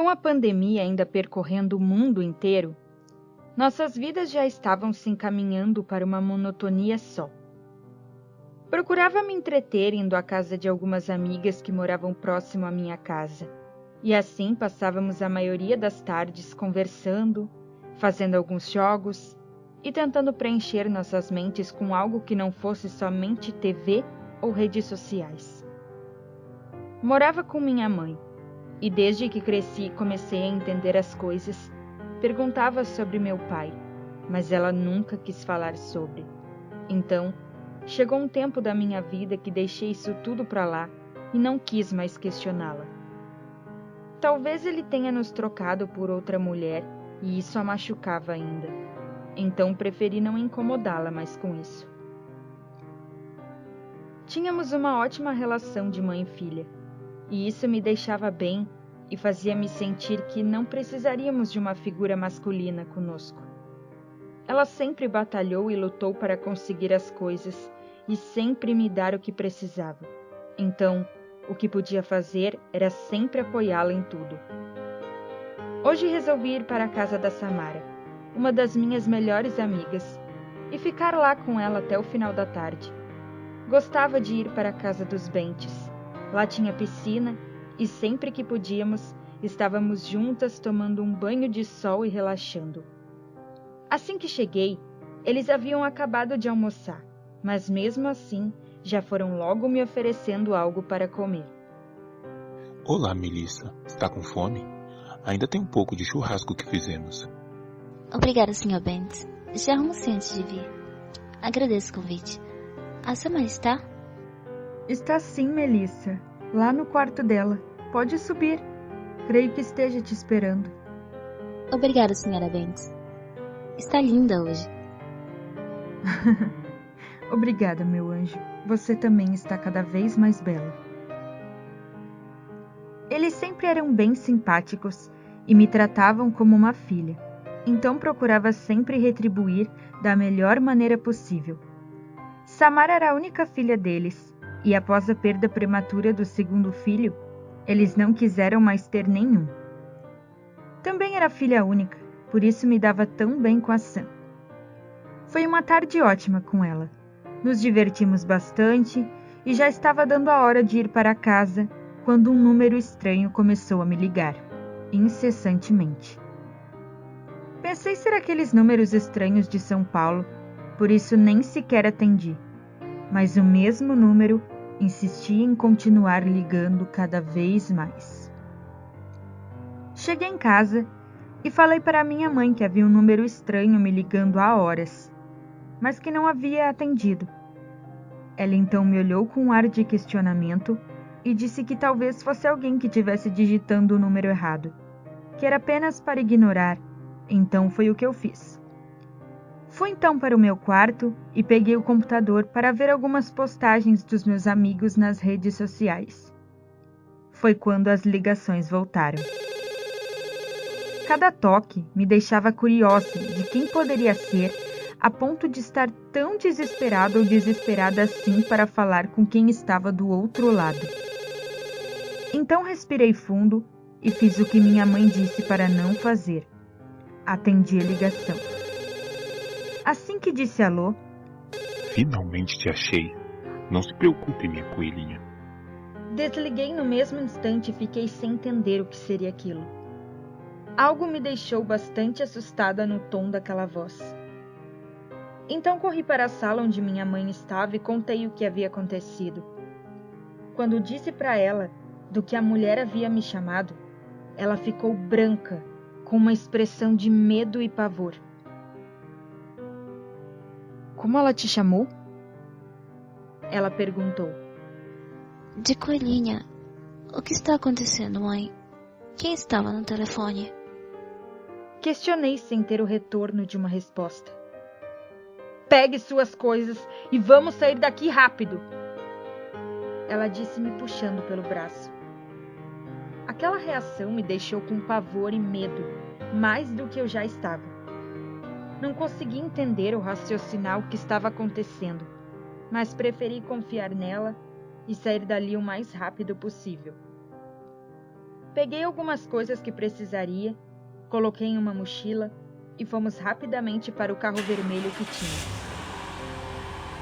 Com a pandemia ainda percorrendo o mundo inteiro, nossas vidas já estavam se encaminhando para uma monotonia só. Procurava me entreter indo à casa de algumas amigas que moravam próximo à minha casa, e assim passávamos a maioria das tardes conversando, fazendo alguns jogos e tentando preencher nossas mentes com algo que não fosse somente TV ou redes sociais. Morava com minha mãe, e desde que cresci e comecei a entender as coisas, perguntava sobre meu pai, mas ela nunca quis falar sobre. Então, chegou um tempo da minha vida que deixei isso tudo para lá e não quis mais questioná-la. Talvez ele tenha nos trocado por outra mulher e isso a machucava ainda. Então preferi não incomodá-la mais com isso. Tínhamos uma ótima relação de mãe e filha, e isso me deixava bem e fazia-me sentir que não precisaríamos de uma figura masculina conosco. Ela sempre batalhou e lutou para conseguir as coisas e sempre me dar o que precisava. Então, o que podia fazer era sempre apoiá-la em tudo. Hoje resolvi ir para a casa da Samara, uma das minhas melhores amigas, e ficar lá com ela até o final da tarde. Gostava de ir para a casa dos Bentes. Lá tinha piscina e sempre que podíamos, estávamos juntas tomando um banho de sol e relaxando. Assim que cheguei, eles haviam acabado de almoçar, mas mesmo assim, já foram logo me oferecendo algo para comer. Olá, Melissa. Está com fome? Ainda tem um pouco de churrasco que fizemos. Obrigada, Sr. Bentes. Já almocei antes de vir. Agradeço o convite. A Samara está? Está sim, Melissa. Lá no quarto dela. Pode subir. Creio que esteja te esperando. Obrigada, Sra. Bentes. Está linda hoje. Obrigada, meu anjo. Você também está cada vez mais bela. Eles sempre eram bem simpáticos e me tratavam como uma filha. Então procurava sempre retribuir da melhor maneira possível. Samara era a única filha deles, e após a perda prematura do segundo filho, eles não quiseram mais ter nenhum. Também era filha única, por isso me dava tão bem com a Sam. Foi uma tarde ótima com ela. Nos divertimos bastante e já estava dando a hora de ir para casa quando um número estranho começou a me ligar, incessantemente. Pensei ser aqueles números estranhos de São Paulo, por isso nem sequer atendi. Mas o mesmo número insistia em continuar ligando cada vez mais. Cheguei em casa e falei para minha mãe que havia um número estranho me ligando há horas, mas que não havia atendido. Ela então me olhou com um ar de questionamento e disse que talvez fosse alguém que estivesse digitando o número errado, que era apenas para ignorar. Então foi o que eu fiz. Fui então para o meu quarto e peguei o computador para ver algumas postagens dos meus amigos nas redes sociais. Foi quando as ligações voltaram. Cada toque me deixava curiosa de quem poderia ser, a ponto de estar tão desesperado ou desesperada assim para falar com quem estava do outro lado. Então respirei fundo e fiz o que minha mãe disse para não fazer. Atendi a ligação. Assim que disse alô... Finalmente te achei. Não se preocupe, minha coelhinha. Desliguei no mesmo instante e fiquei sem entender o que seria aquilo. Algo me deixou bastante assustada no tom daquela voz. Então corri para a sala onde minha mãe estava e contei o que havia acontecido. Quando disse para ela do que a mulher havia me chamado, ela ficou branca, com uma expressão de medo e pavor. Como ela te chamou? Ela perguntou. De coelhinha. O que está acontecendo, mãe? Quem estava no telefone? Questionei sem ter o retorno de uma resposta. Pegue suas coisas e vamos sair daqui rápido! Ela disse me puxando pelo braço. Aquela reação me deixou com pavor e medo, mais do que eu já estava. Não consegui entender ou raciocinar o que estava acontecendo, mas preferi confiar nela e sair dali o mais rápido possível. Peguei algumas coisas que precisaria, coloquei em uma mochila e fomos rapidamente para o carro vermelho que tinha.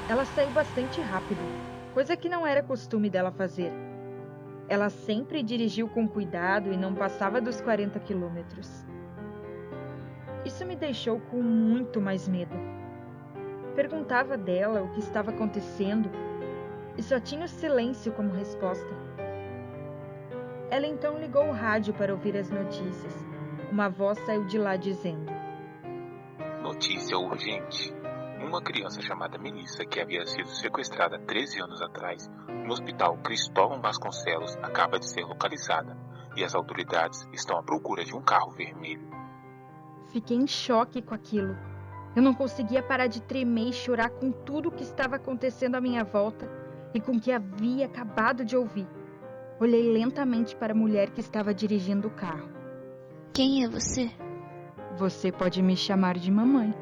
Ela saiu bastante rápido, coisa que não era costume dela fazer. Ela sempre dirigiu com cuidado e não passava dos 40 quilômetros. Isso me deixou com muito mais medo. Perguntava dela o que estava acontecendo e só tinha o silêncio como resposta. Ela então ligou o rádio para ouvir as notícias. Uma voz saiu de lá dizendo: Notícia urgente. Uma criança chamada Melissa, que havia sido sequestrada 13 anos atrás, no hospital Cristóvão Vasconcelos, acaba de ser localizada e as autoridades estão à procura de um carro vermelho. Fiquei em choque com aquilo. Eu não conseguia parar de tremer e chorar com tudo o que estava acontecendo à minha volta e com o que havia acabado de ouvir. Olhei lentamente para a mulher que estava dirigindo o carro. Quem é você? Você pode me chamar de mamãe.